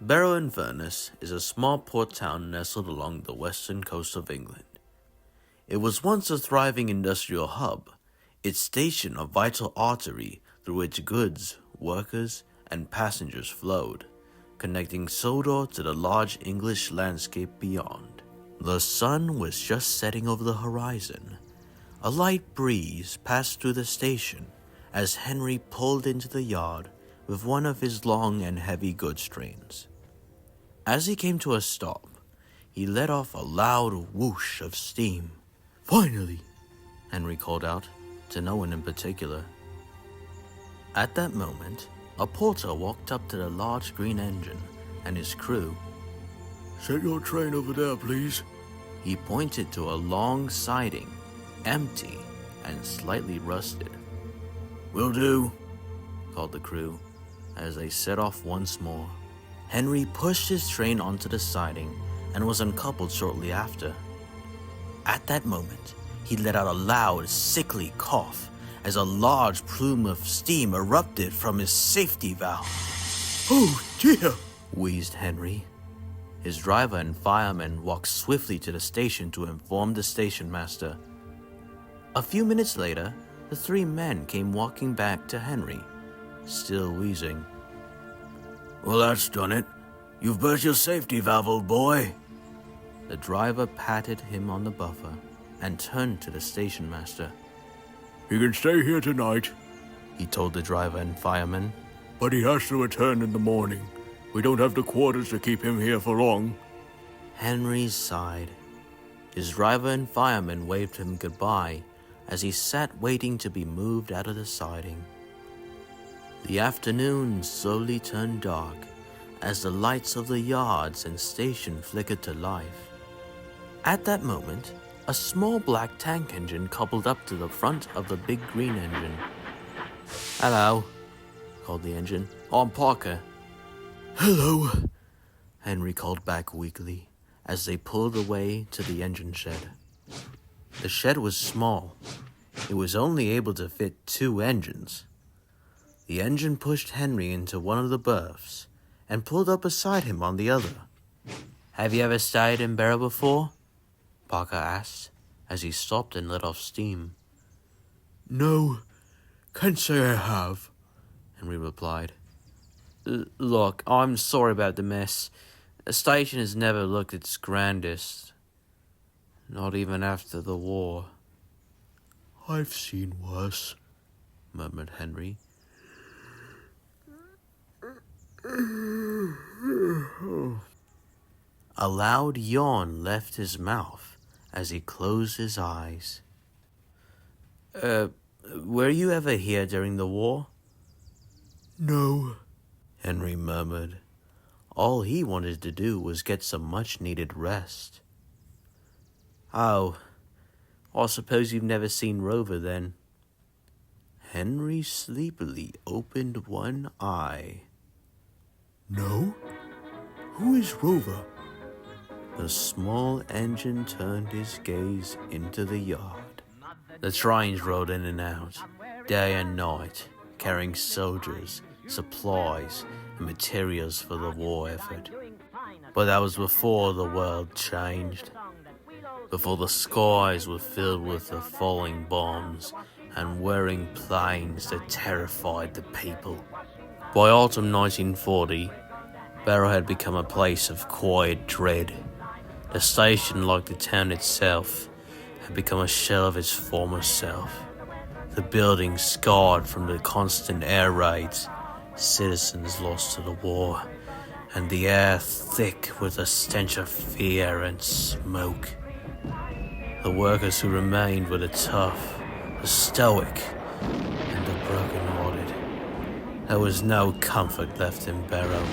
Barrow-in-Furness is a small port town nestled along the western coast of England. It was once a thriving industrial hub, its station a vital artery through which goods, workers, and passengers flowed, connecting Sodor to the large English landscape beyond. The sun was just setting over the horizon. A light breeze passed through the station as Henry pulled into the yard with one of his long and heavy goods trains. As he came to a stop, he let off a loud whoosh of steam. "Finally!" Henry called out, to no one in particular. At that moment, a porter walked up to the large green engine and his crew. "Set your train over there, please." He pointed to a long siding, empty and slightly rusted. "Will do," called the crew as they set off once more. Henry pushed his train onto the siding and was uncoupled shortly after. At that moment, he let out a loud, sickly cough as a large plume of steam erupted from his safety valve. "Oh dear," wheezed Henry. His driver and fireman walked swiftly to the station to inform the station master. A few minutes later, the three men came walking back to Henry, still wheezing. "Well, that's done it. You've burst your safety valve, old boy." The driver patted him on the buffer and turned to the station master. "He can stay here tonight," he told the driver and fireman. "but he has to return in the morning. We don't have the quarters to keep him here for long." Henry sighed. His driver and fireman waved him goodbye as he sat waiting to be moved out of the siding. The afternoon slowly turned dark as the lights of the yards and station flickered to life. At that moment, a small black tank engine coupled up to the front of the big green engine. "Hello," called the engine. "I'm Parker." "Hello," Henry called back weakly as they pulled away to the engine shed. The shed was small. It was only able to fit 2 engines. The engine pushed Henry into one of the berths and pulled up beside him on the other. "Have you ever stayed in Barrow before?" Parker asked as he stopped and let off steam. "No, can't say I have," Henry replied. Look, I'm sorry about the mess. The station has never looked its grandest. Not even after the war." "I've seen worse," murmured Henry. A loud yawn left his mouth as he closed his eyes. Were you ever here during the war?" "No," Henry murmured. All he wanted to do was get some much-needed rest. "Oh, I suppose you've never seen Rover then." Henry sleepily opened one eye. "No? Who is Rover?" The small engine turned his gaze into the yard. The trains rode in and out, day and night, carrying soldiers, supplies, and materials for the war effort. But that was before the world changed. Before the skies were filled with the falling bombs and whirring planes that terrified the people. By autumn 1940, Barrow had become a place of quiet dread. The station, like the town itself, had become a shell of its former self. The buildings scarred from the constant air raids, citizens lost to the war, and the air thick with the stench of fear and smoke. The workers who remained were the tough, the stoic, and the broken-hearted. There was no comfort left in Barrow.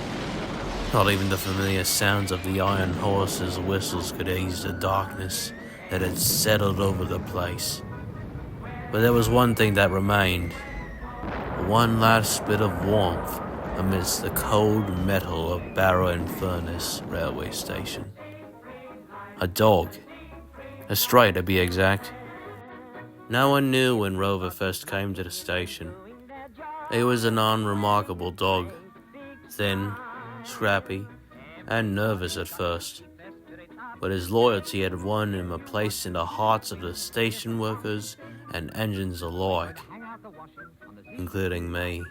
Not even the familiar sounds of the iron horses' whistles could ease the darkness that had settled over the place. But there was one thing that remained. One last bit of warmth amidst the cold metal of Barrow-in-Furness railway station. A dog. A stray, to be exact. No one knew when Rover first came to the station. He was an unremarkable dog. Thin, scrappy, and nervous at first, but his loyalty had won him a place in the hearts of the station workers and engines alike, including me.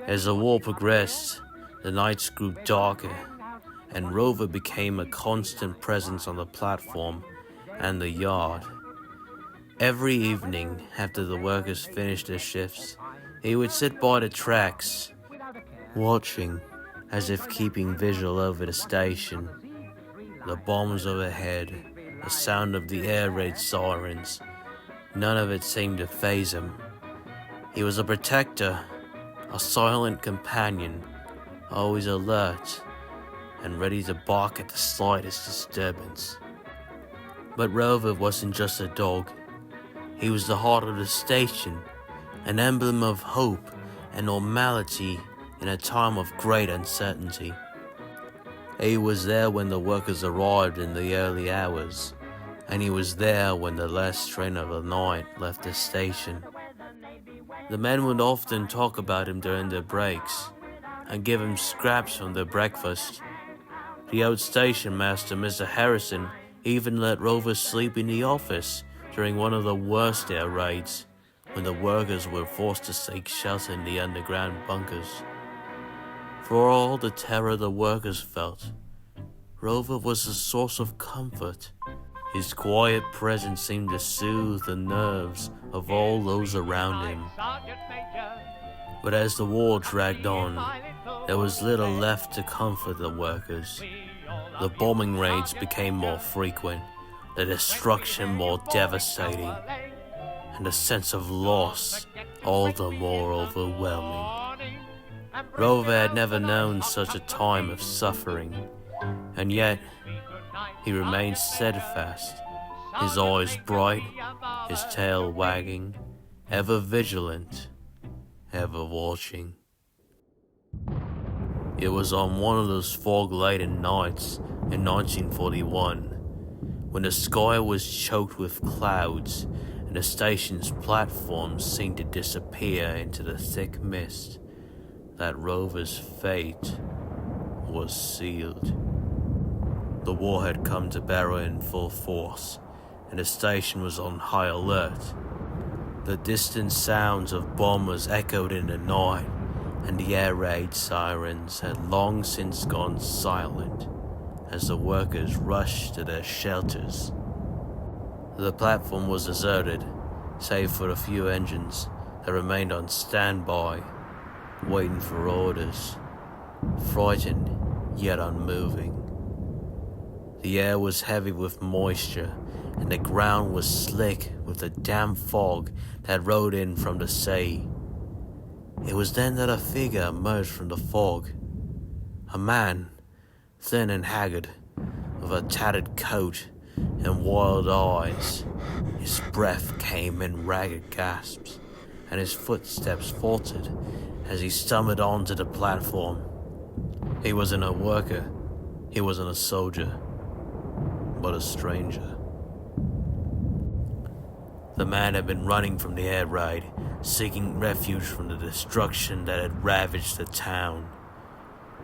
As the war progressed, the nights grew darker, and Rover became a constant presence on the platform and the yard. Every evening, after the workers finished their shifts, he would sit by the tracks, watching, as if keeping vigil over the station. The bombs overhead, the sound of the air raid sirens, none of it seemed to faze him. He was a protector, a silent companion, always alert and ready to bark at the slightest disturbance. But Rover wasn't just a dog. He was the heart of the station, an emblem of hope and normality in a time of great uncertainty. He was there when the workers arrived in the early hours, and he was there when the last train of the night left the station. The men would often talk about him during their breaks, and give him scraps from their breakfast. The old station master, Mr. Harrison, even let Rover sleep in the office during one of the worst air raids, when the workers were forced to seek shelter in the underground bunkers. For all the terror the workers felt, Rover was a source of comfort. His quiet presence seemed to soothe the nerves of all those around him. But as the war dragged on, there was little left to comfort the workers. The bombing raids became more frequent, the destruction more devastating, and the sense of loss all the more overwhelming. Rover had never known such a time of suffering, and yet he remained steadfast, his eyes bright, his tail wagging, ever vigilant, ever watching. It was on one of those fog-laden nights in 1941, when the sky was choked with clouds and the station's platforms seemed to disappear into the thick mist, that Rover's fate was sealed. The war had come to Barrow in full force, and the station was on high alert. The distant sounds of bombers echoed in the night, and the air raid sirens had long since gone silent as the workers rushed to their shelters. The platform was deserted, save for a few engines that remained on standby, waiting for orders, frightened yet unmoving. The air was heavy with moisture, and the ground was slick with the damp fog that rolled in from the sea. It was then that a figure emerged from the fog. A man, thin and haggard, with a tattered coat and wild eyes. His breath came in ragged gasps, and his footsteps faltered as he stumbled onto the platform. He wasn't a worker, he wasn't a soldier, but a stranger. The man had been running from the air raid, seeking refuge from the destruction that had ravaged the town.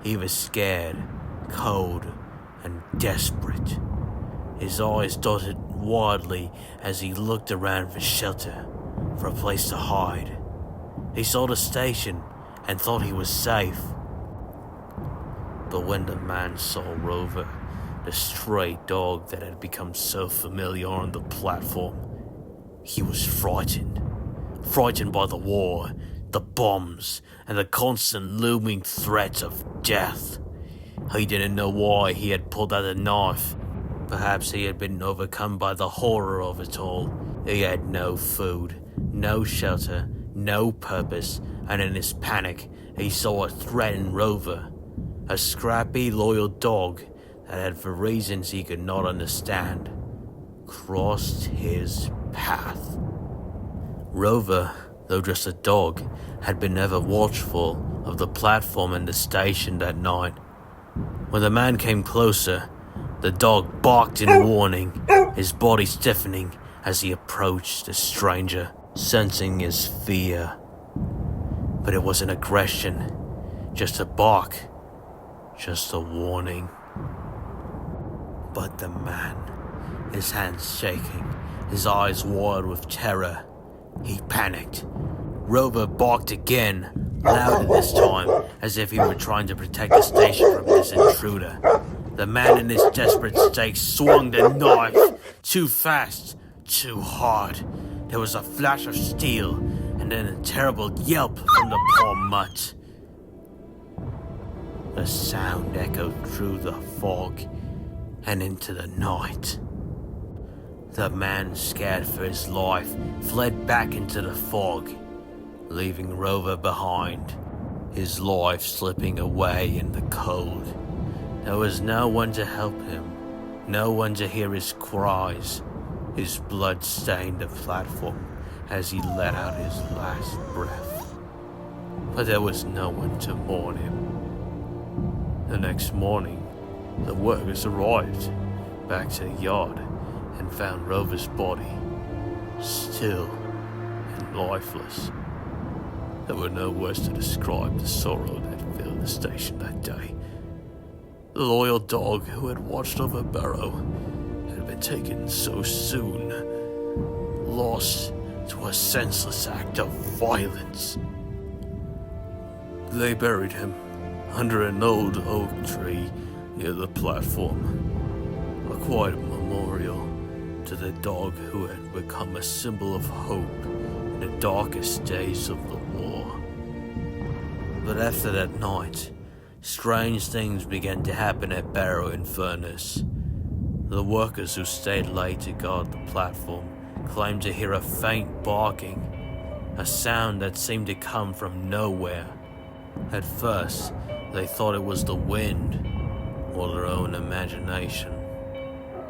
He was scared, cold, and desperate. His eyes darted wildly as he looked around for shelter, for a place to hide. He saw the station and thought he was safe. But when the man saw Rover, the stray dog that had become so familiar on the platform, he was frightened. Frightened by the war, the bombs, and the constant looming threat of death. He didn't know why he had pulled out a knife. Perhaps he had been overcome by the horror of it all. He had no food, no shelter, no purpose, and in his panic, he saw a threat in Rover, a scrappy, loyal dog that had, for reasons he could not understand, crossed his path. Rover, though just a dog, had been ever watchful of the platform and the station that night. When the man came closer, the dog barked in warning, his body stiffening as he approached the stranger, sensing his fear. But it wasn't aggression, just a bark. just a warning. But the man, his hands shaking, his eyes wide with terror, he panicked. Rover barked again, louder this time, as if he were trying to protect the station from this intruder. The man in his desperate state swung the knife, too fast, too hard. There was a flash of steel, and then a terrible yelp from the poor mutt. The sound echoed through the fog and into the night. The man, scared for his life, fled back into the fog, leaving Rover behind, his life slipping away in the cold. There was no one to help him, no one to hear his cries. His blood stained the platform as he let out his last breath. But there was no one to mourn him. The next morning, the workers arrived back to the yard and found Rover's body, still and lifeless. There were no words to describe the sorrow that filled the station that day. The loyal dog who had watched over Barrow had been taken so soon, lost to a senseless act of violence. They buried him under an old oak tree near the platform, a quiet memorial to the dog who had become a symbol of hope in the darkest days of the war. But after that night, strange things began to happen at Barrow in Furnace. The workers who stayed late to guard the platform claimed to hear a faint barking, a sound that seemed to come from nowhere. At first, they thought it was the wind or their own imagination.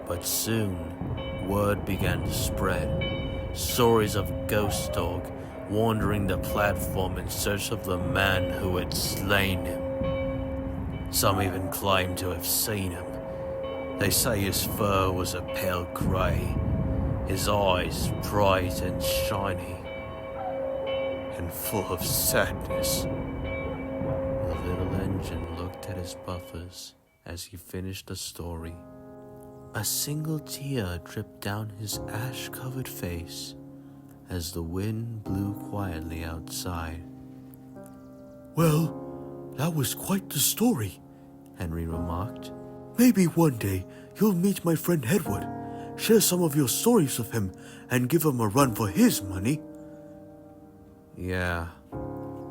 But soon, word began to spread. Stories of a ghost dog wandering the platform in search of the man who had slain him. Some even claimed to have seen him. They say his fur was a pale grey, his eyes bright and shiny, and full of sadness. The little engine looked at his buffers as he finished the story. A single tear dripped down his ash-covered face as the wind blew quietly outside. Well, that was quite the story, Henry remarked. Maybe one day you'll meet my friend Edward, share some of your stories with him, and give him a run for his money. Yeah,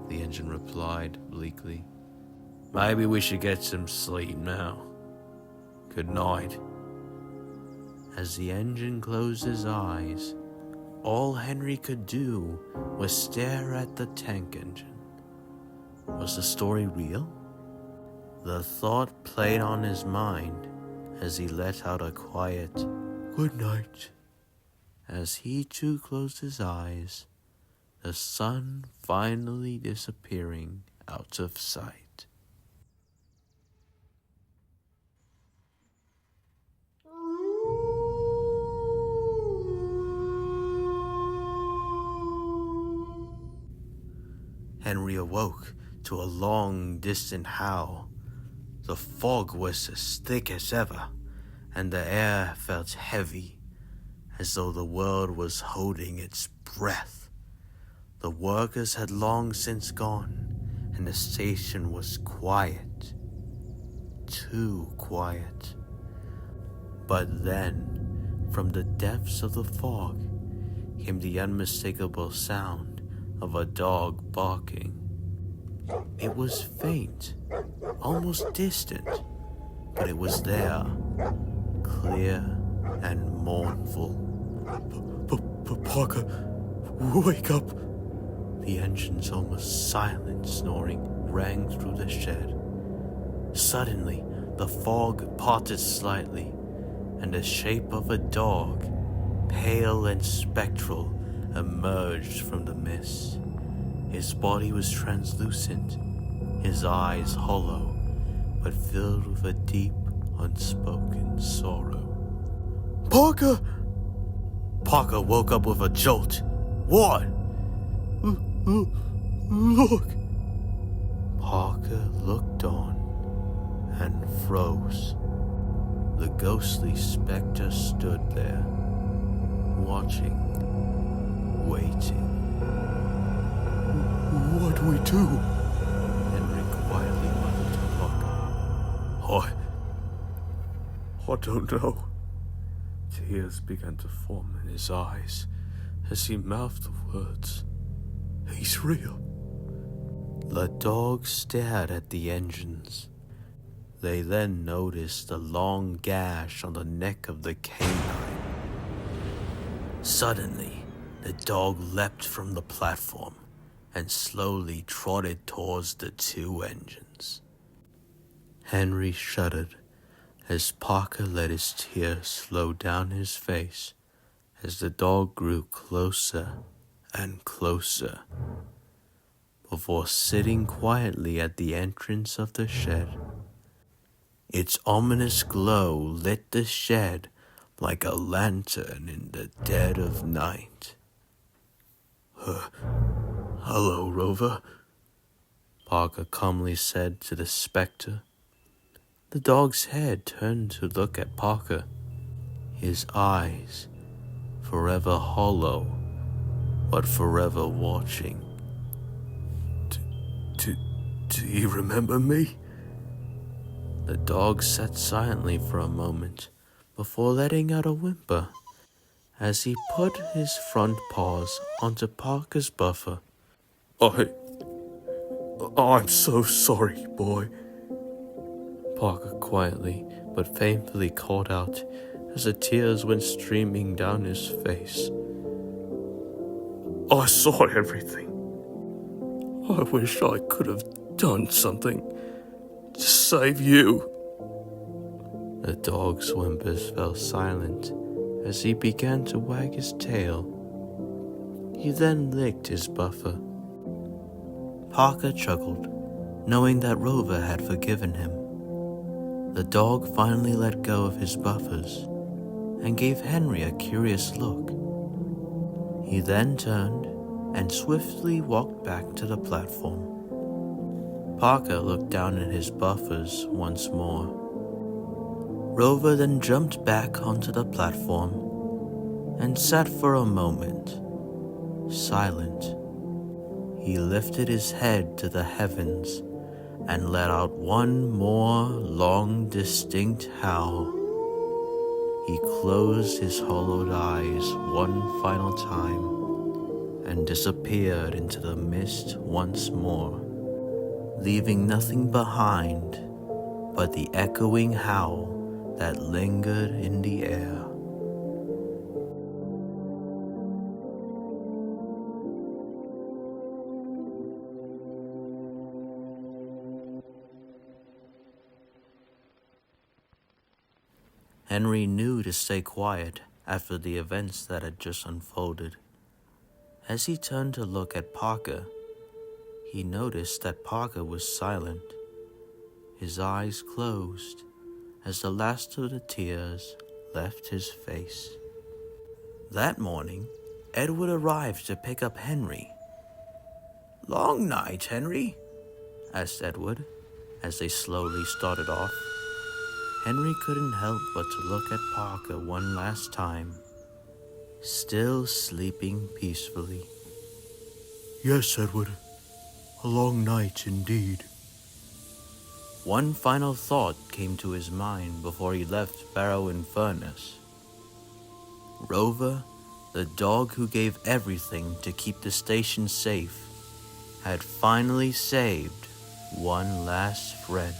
the engine replied bleakly. Maybe we should get some sleep now. Good night. As the engine closed his eyes, all Henry could do was stare at the tank engine. Was the story real? The thought played on his mind as he let out a quiet Good night. As he too closed his eyes, the sun finally disappearing out of sight. Henry awoke to a long, distant howl. The fog was as thick as ever, and the air felt heavy, as though the world was holding its breath. The workers had long since gone, and the station was quiet. Too quiet. But then, from the depths of the fog, came the unmistakable sound of a dog barking. It was faint, almost distant, but it was there, clear and mournful. Parker, wake up! The engine's almost silent snoring rang through the shed. Suddenly, the fog parted slightly, and the shape of a dog, pale and spectral, emerged from the mist. His body was translucent, his eyes hollow, but filled with a deep, unspoken sorrow. Parker! Parker woke up with a jolt. What? Look! Parker looked on and froze. The ghostly specter stood there, watching, waiting. What do we do? Henry quietly muttered to Parker. I don't know. Tears began to form in his eyes as he mouthed the words. He's real. The dog stared at the engines. They then noticed a long gash on the neck of the canine. Suddenly, the dog leapt from the platform and slowly trotted towards the two engines. Henry shuddered as Parker let his tears slow down his face as the dog grew closer and closer, before sitting quietly at the entrance of the shed. Its ominous glow lit the shed like a lantern in the dead of night. Hello, Rover, Parker calmly said to the specter. The dog's head turned to look at Parker, his eyes forever hollow, but forever watching. Do you remember me? The dog sat silently for a moment before letting out a whimper as he put his front paws onto Parker's buffer. I'm so sorry, boy, Parker quietly but painfully called out as the tears went streaming down his face. I saw everything. I wish I could have done something to save you. The dog's whimpers fell silent as he began to wag his tail. He then licked his buffer. Parker chuckled, knowing that Rover had forgiven him. The dog finally let go of his buffers and gave Henry a curious look. He then turned and swiftly walked back to the platform. Parker looked down at his buffers once more. Rover then jumped back onto the platform and sat for a moment, silent. He lifted his head to the heavens and let out one more long, distinct howl. He closed his hollowed eyes one final time and disappeared into the mist once more, leaving nothing behind but the echoing howl that lingered in the air. Henry knew to stay quiet after the events that had just unfolded. As he turned to look at Parker, he noticed that Parker was silent, his eyes closed as the last of the tears left his face. That morning, Edward arrived to pick up Henry. "Long night, Henry?" asked Edward as they slowly started off. Henry couldn't help but to look at Parker one last time, still sleeping peacefully. Yes, Edward. A long night indeed. One final thought came to his mind before he left Barrow in Furnace. Rover, the dog who gave everything to keep the station safe, had finally saved one last friend.